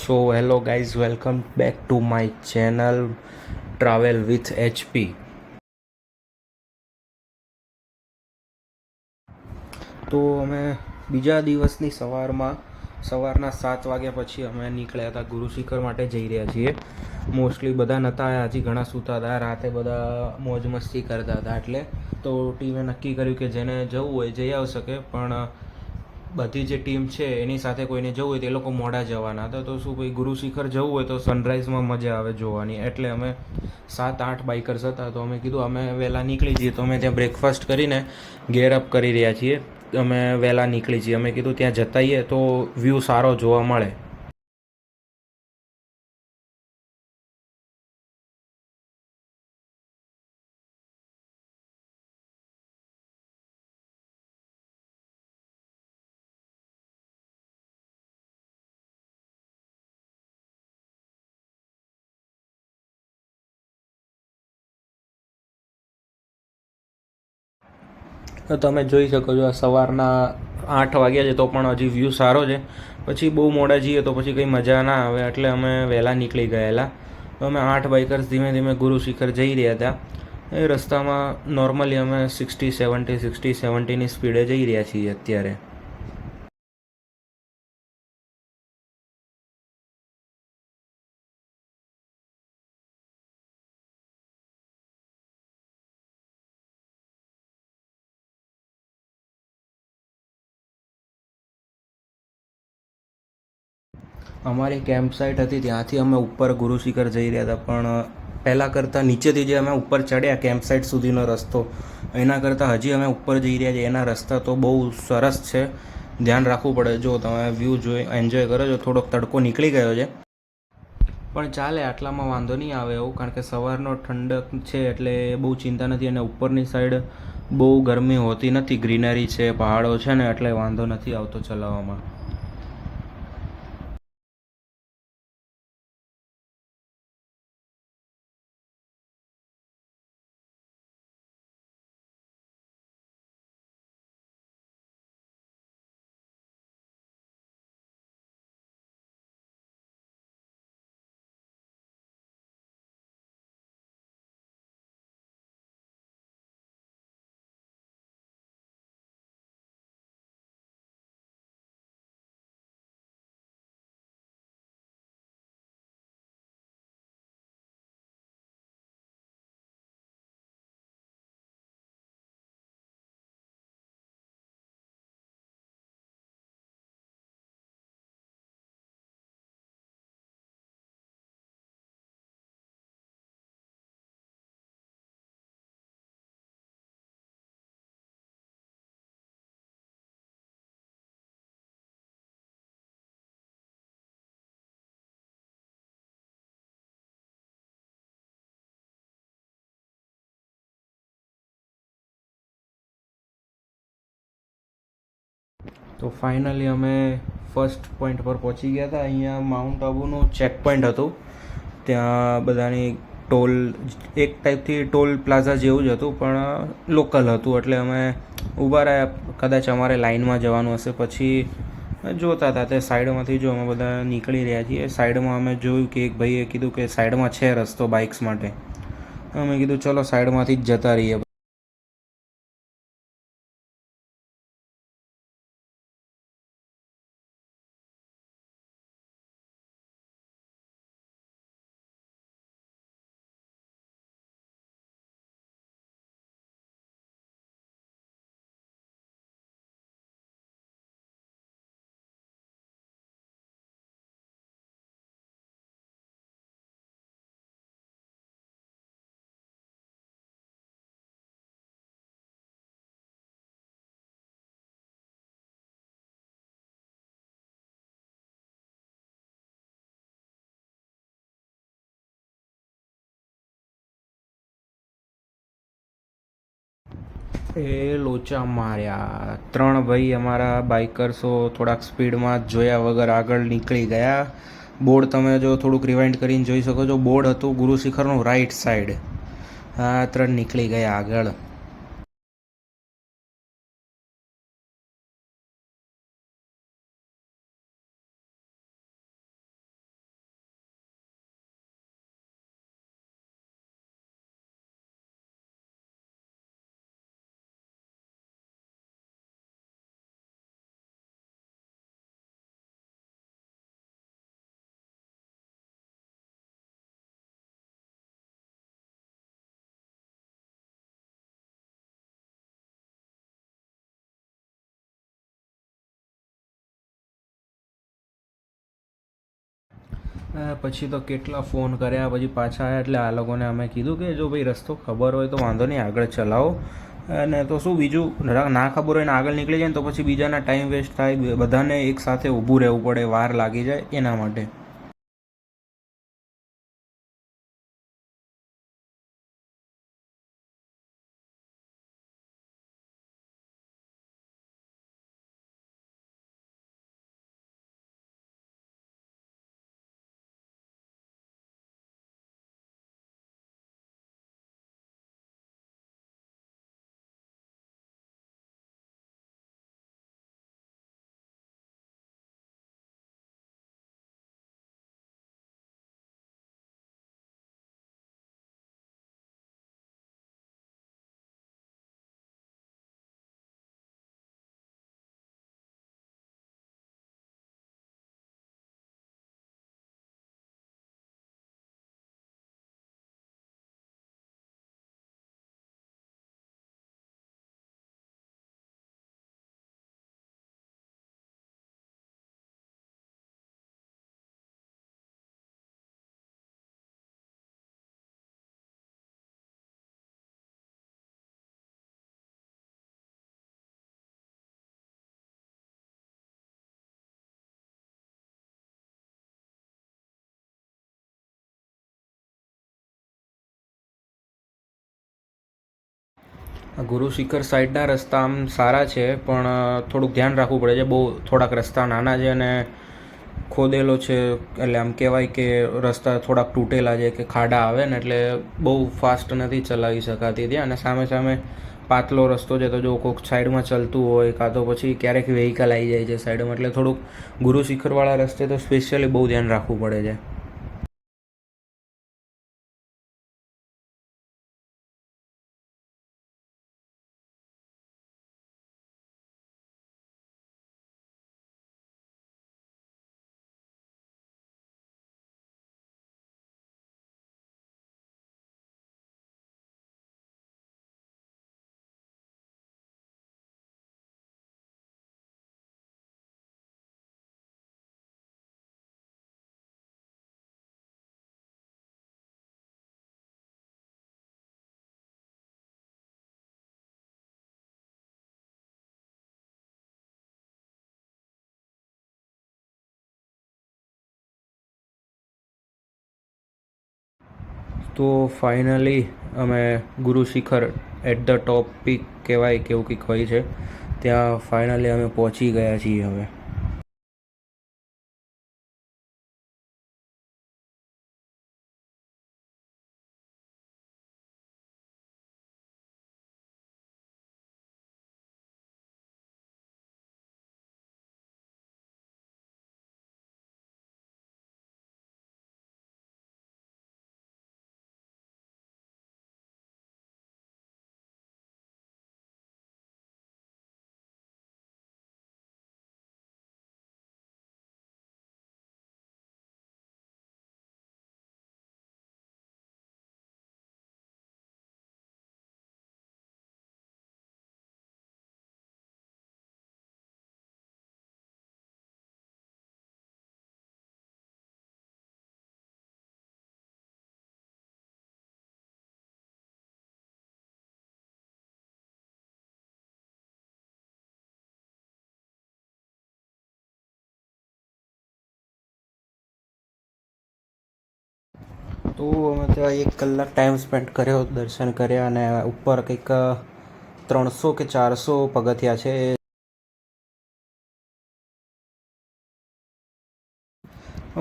So hello guys, welcome back to my channel Travel with HP. તો અમે બીજા દિવસની સવારના 7 વાગ્યા પછી અમે નીકળ્યા હતા ગુરુ શિખર માટે જઈ રહ્યા છીએ. મોસ્ટલી બધા નહોતા આવ્યા, હજી ઘણા સૂતા હતા, રાતે બધા મોજ મસ્તી કરતા હતા. એટલે તો ટીમે નક્કી કર્યું કે જેને જવું હોય જઈ આવી શકે, પણ બધી જે ટીમ છે એની સાથે કોઈને જવું હોય તે લોકો મોડા જવાના હતા. તો શું ભાઈ, ગુરુ શિખર જવું હોય તો સનરાઈઝમાં મજા આવે જોવાની. એટલે અમે 7-8 બાઇકર્સ હતા, તો અમે કીધું અમે વહેલા નીકળી જઈએ. તો અમે ત્યાં બ્રેકફાસ્ટ કરીને ગેર અપ કરી રહ્યા છીએ. અમે વહેલા નીકળી જઈએ. અમે કીધું ત્યાં જતાઈએ તો વ્યૂ સારો જોવા મળે. તો તમે જોઈ શકો છો, આ સવારના 8 વાગ્યા છે તો પણ હજી વ્યૂ સારો છે. પછી બહુ મોડા જઈએ તો પછી કંઈ મજા ના આવે, એટલે અમે વહેલા નીકળી ગયેલા. તો અમે 8 બાઇકર્સ ધીમે ધીમે ગુરુ શિખર જઈ રહ્યા હતા. એ રસ્તામાં નોર્મલી અમે 60-70ની સ્પીડે જઈ રહ્યા છીએ અત્યારે. અમારી કેમ્પ સાઇટ હતી, ત્યાંથી અમે ઉપર ગુરુ શિખર જઈ રહ્યા હતા. પણ પહેલાં કરતાં નીચેથી જે અમે ઉપર ચડ્યા કેમ્પ સાઇટ સુધીનો રસ્તો, એના કરતાં હજી અમે ઉપર જઈ રહ્યા છીએ. એના રસ્તા તો બહુ સરસ છે, ધ્યાન રાખવું પડે. જો તમે વ્યૂ જોઈ એન્જોય કરો છો. થોડોક તડકો નીકળી ગયો છે, પણ ચાલે, આટલામાં વાંધો નહીં આવે એવું, કારણ કે સવારનો ઠંડક છે એટલે બહુ ચિંતા નથી. અને ઉપરની સાઈડ બહુ ગરમી હોતી નથી, ગ્રીનરી છે, પહાડો છે ને, એટલે વાંધો નથી આવતો ચલાવવામાં. તો ફાઇનલી અમે ફર્સ્ટ પોઈન્ટ પર પહોંચી ગયા હતા. અહીંયા માઉન્ટ આબુનું ચેક પોઈન્ટ હતું. ત્યાં બધાની ટોલ, એક ટાઈપથી ટોલ પ્લાઝા જેવું જ હતું, પણ લોકલ હતું. એટલે અમે ઊભા રહ્યા, કદાચ અમારે લાઇનમાં જવાનું હશે. પછી જોતા હતા તે સાઈડમાંથી, જો અમે બધા નીકળી રહ્યા છીએ, સાઈડમાં અમે જોયું કે એક ભાઈએ કીધું કે સાઈડમાં છે રસ્તો બાઇક્સ માટે. અમે કીધું ચલો સાઈડમાંથી જ જતા રહીએ. એ લોચા માર્યા. 3 ભાઈ અમારા બાઇકર્સો થોડાક સ્પીડમાં જોયા વગર આગળ નીકળી ગયા. બોર્ડ તમે જો થોડુંક રિવાઇન્ડ કરીને જોઈ શકો છો, બોર્ડ હતું ગુરુ શિખરનું રાઈટ સાઈડ. આ 3 નીકળી ગયા આગળ. પછી તો કેટલા ફોન કર્યા, પછી પાછા આવ્યા એટલે આ લોકોને અમે કીધું કે જો ભાઈ રસ્તો ખબર હોય તો વાંધો નહીં, આગળ ચલાવો. અને તો શું, બીજું ના ખબર હોય ને આગળ નીકળી જાય ને તો પછી બીજાના ટાઈમ વેસ્ટ થાય, બધાને એક સાથે ઊભું રહેવું પડે, વાર લાગી જાય એના માટે. ગુરુ શિખર સાઈડના રસ્તા આમ સારા છે, પણ થોડુંક ધ્યાન રાખવું પડે છે. બહુ થોડાક રસ્તા નાના છે અને ખોદેલો છે, એટલે આમ કહેવાય કે રસ્તા થોડાક તૂટેલા છે કે ખાડા આવે ને એટલે બહુ ફાસ્ટ નથી ચલાવી શકાતી ત્યાં. અને સામે સામે પાતળો રસ્તો છે, તો જો કોઈક સાઈડમાં ચાલતું હોય કાં તો પછી ક્યારેક વ્હીકલ આવી જાય છે સાઈડમાં, એટલે થોડુંક ગુરુ શિખરવાળા રસ્તે તો સ્પેશિયલી બહુ ધ્યાન રાખવું પડે છે. તો ફાઇનલી અમે ગુરુ શિખર એટ ધ ટોપ પીક કહેવાય કે એવું કંઈક હોય છે, ત્યાં ફાઇનલી અમે પહોંચી ગયા છીએ હવે. તો અમે ત્યાં 1 કલાક ટાઈમ સ્પેન્ડ કર્યો, દર્શન કર્યા, અને ઉપર કંઈક 300 કે 400 પગથિયા છે.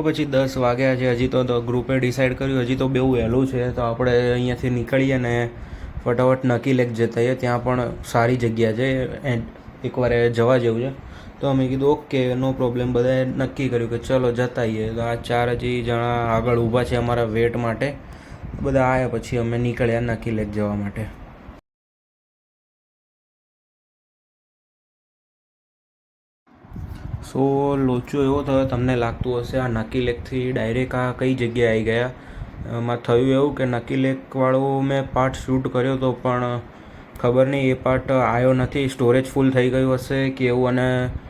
પછી 10 વાગ્યા છે, હજી તો ગ્રુપે ડિસાઈડ કર્યું હજી તો બહુ વહેલું છે, તો આપણે અહીંયાથી નીકળીએ ને ફટાફટ નકી લેક જતા રહીએ. ત્યાં પણ સારી જગ્યા છે, એકવાર જવા જેવું છે. તો અમે કીધું ઓકે, નો પ્રોબ્લેમ. બધાએ નક્કી કર્યું કે ચલો જતા આવીએ. તો આ 4 હજી જણા આગળ ઊભા છે અમારા વેટ માટે. બધા આવ્યા પછી અમે નીકળ્યા નકી લેક જવા માટે. સો લોચો એવો થયો, તમને લાગતું હશે આ નકી લેકથી ડાયરેક્ટ આ કઈ જગ્યાએ આવી ગયા. એમાં થયું એવું કે નકી લેકવાળો મેં પાર્ટ શૂટ કર્યો હતો, પણ ખબર નહીં એ પાર્ટ આવ્યો નથી, સ્ટોરેજ ફૂલ થઈ ગયું હશે કે એવું. અને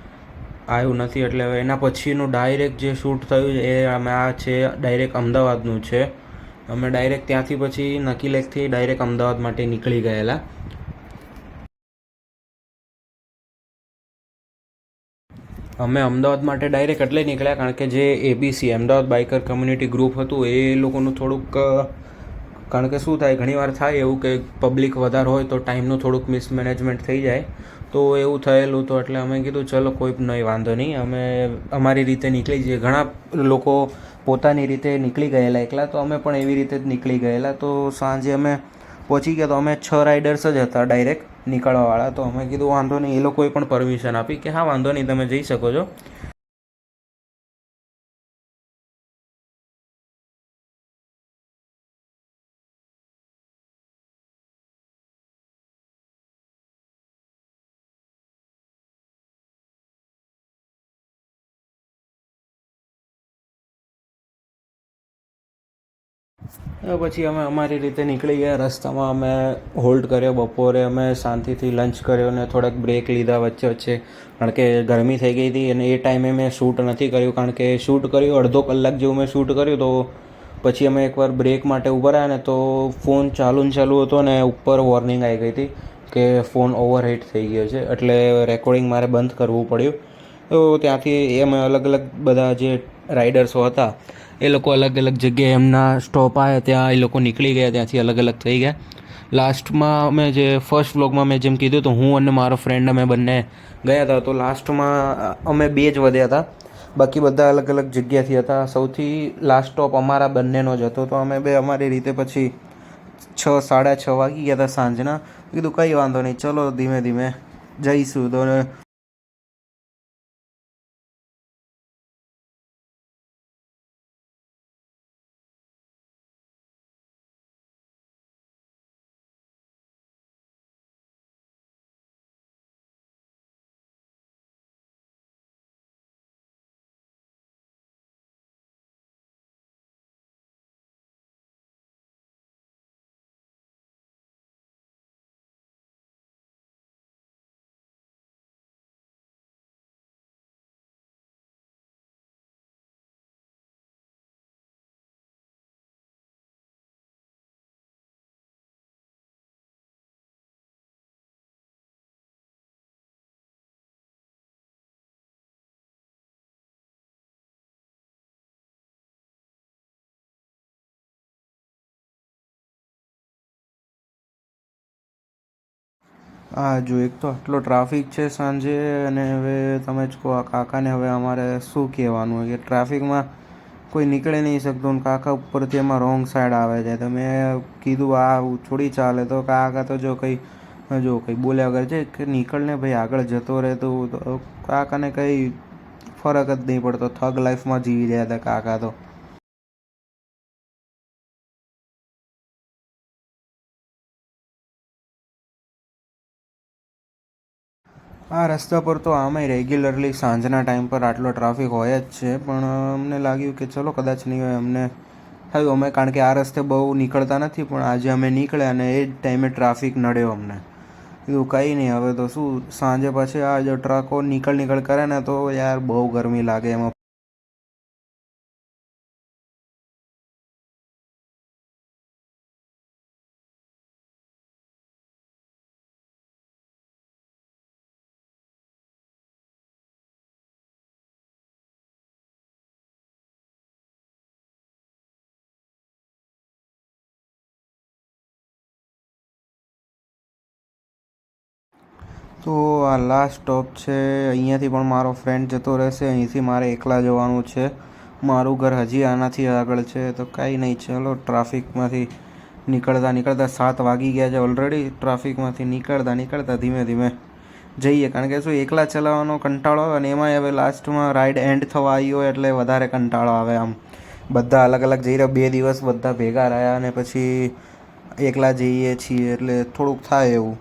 આવ્યું નથી, એટલે હવે એના પછીનું ડાયરેક્ટ જે શૂટ થયું છે એ અમે આ છે ડાયરેક્ટ અમદાવાદનું છે. અમે ડાયરેક્ટ ત્યાંથી પછી નકી લેકથી ડાયરેક્ટ અમદાવાદ માટે નીકળી ગયેલા. અમે અમદાવાદ માટે ડાયરેક્ટ એટલે નીકળ્યા કારણ કે જે ABC Ahmedabad biker community group હતું એ લોકોનું થોડુંક, કારણ કે શું થાય ઘણીવાર થાય એવું કે પબ્લિક વધારે હોય તો ટાઈમનું થોડુંક મિસમેનેજમેન્ટ થઈ જાય, તો એવું થયેલું. તો એટલે અમે કીધું ચલો કોઈ નહીં, વાંધો નહીં, અમે અમારી રીતે નીકળી જઈએ. ઘણા લોકો પોતાની રીતે નીકળી ગયેલા એકલા, તો અમે પણ એવી રીતે જ નીકળી ગયેલા. તો સાંજે અમે પહોંચી ગયા. તો અમે 6 રાઇડર્સ જ હતા ડાયરેક્ટ નીકળવાવાળા. તો અમે કીધું વાંધો નહીં, એ લોકોએ પણ પરમિશન આપી કે હા વાંધો નહીં, તમે જઈ શકો છો. પછી અમે અમારી રીતે નીકળી ગયા. રસ્તામાં અમે હોલ્ડ કર્યો, બપોરે અમે શાંતિથી લંચ કર્યો અને થોડાક બ્રેક લીધા વચ્ચે વચ્ચે, કારણ કે ગરમી થઈ ગઈ હતી. અને એ ટાઈમે મેં શૂટ નથી કર્યું, કારણ કે શૂટ કર્યું અડધો કલાક જેવું મેં શૂટ કર્યું. તો પછી અમે એકવાર બ્રેક માટે ઊભા રહ્યા ને તો ફોન ચાલુ ને ચાલુ હતો ને ઉપર વોર્નિંગ આવી ગઈ હતી કે ફોન ઓવરહીટ થઈ ગયો છે, એટલે રેકોર્ડિંગ મારે બંધ કરવું પડ્યું. તો ત્યાંથી અમે અલગ અલગ બધા જે રાઇડર્સો હતા એ લોકો અલગ અલગ જગ્યાએ એમના સ્ટોપ આવ્યા ત્યાં એ લોકો નીકળી ગયા, ત્યાંથી અલગ અલગ થઈ ગયા. લાસ્ટમાં અમે જે ફર્સ્ટ વ્લોગમાં મેં જેમ કીધું તો હું અને મારો ફ્રેન્ડ અમે બંને ગયા હતા. તો લાસ્ટમાં અમે 2 જ વધ્યા હતા, બાકી બધા અલગ અલગ જગ્યાથી હતા. સૌથી લાસ્ટ સ્ટોપ અમારા બંનેનો જ હતો. તો અમે બે અમારી રીતે પછી 6-6:30 વાગી ગયા હતા સાંજના. કીધું કંઈ વાંધો નહીં, ચલો ધીમે ધીમે જઈશું. તો હા જો, એક તો આટલો ટ્રાફિક છે સાંજે, અને હવે તમે જ કહો આ કાકાને હવે અમારે શું કહેવાનું હોય કે ટ્રાફિકમાં કોઈ નીકળી નહીં શકતું, ને કાકા ઉપરથી એમાં રોંગ સાઈડ આવે છે. તો મેં કીધું આ થોડી ચાલે. તો કાકા તો જો કંઈ બોલ્યા કરે છે કે નીકળને ભાઈ, આગળ જતો રહે. તો કાકાને કંઈ ફરક જ નહીં પડતો, થગ લાઈફમાં જીવી રહ્યા હતા કાકા તો. આ રસ્તા પર તો આમેય રેગ્યુલરલી સાંજના ટાઈમ પર આટલો ટ્રાફિક હોય જ છે, પણ અમને લાગ્યું કે ચલો કદાચ નહીં હોય. અમને થયું અમે, કારણ કે આ રસ્તે બહુ નીકળતા નથી, પણ આજે અમે નીકળ્યા અને એ જ ટાઈમે ટ્રાફિક નડ્યો અમને. કીધું કંઈ નહીં, હવે તો શું, સાંજે પછી આ જો ટ્રકો નીકળ કરે ને તો યાર બહુ ગરમી લાગે એમાં. તો આ લાસ્ટ સ્ટોપ છે, અહીંયાથી પણ મારો ફ્રેન્ડ જતો રહેશે. અહીંથી મારે એકલા જવાનું છે. મારું ઘર હજી આનાથી આગળ છે. તો કાંઈ નહીં, ચલો ટ્રાફિકમાંથી નીકળતા નીકળતા 7 વાગી ગયા છે ઓલરેડી. ટ્રાફિકમાંથી નીકળતા ધીમે ધીમે જઈએ, કારણ કે શું એકલા ચલાવવાનો કંટાળો આવે, અને એમાંય હવે લાસ્ટમાં રાઈડ એન્ડ થવા આવી હોય એટલે વધારે કંટાળો આવે. આમ બધા અલગ અલગ જઈ રહ્યા, 2 દિવસ બધા ભેગા રહ્યા અને પછી એકલા જઈએ છીએ એટલે થોડુંક થાય એવું.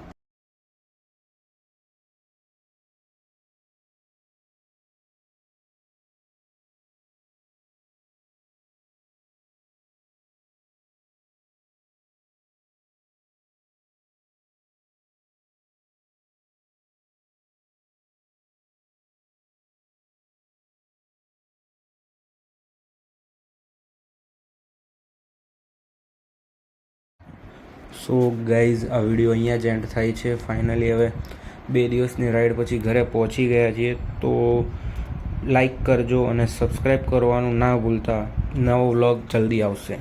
સો ગાઈઝ આ વિડીયો અહીંયા જ એન્ડ થાય છે. ફાઇનલી હવે 2 દિવસની રાઈડ પછી ઘરે પહોંચી ગયા છીએ. તો લાઈક કરજો અને સબસ્ક્રાઈબ કરવાનું ના ભૂલતા. નવો વ્લોગ જલ્દી આવશે.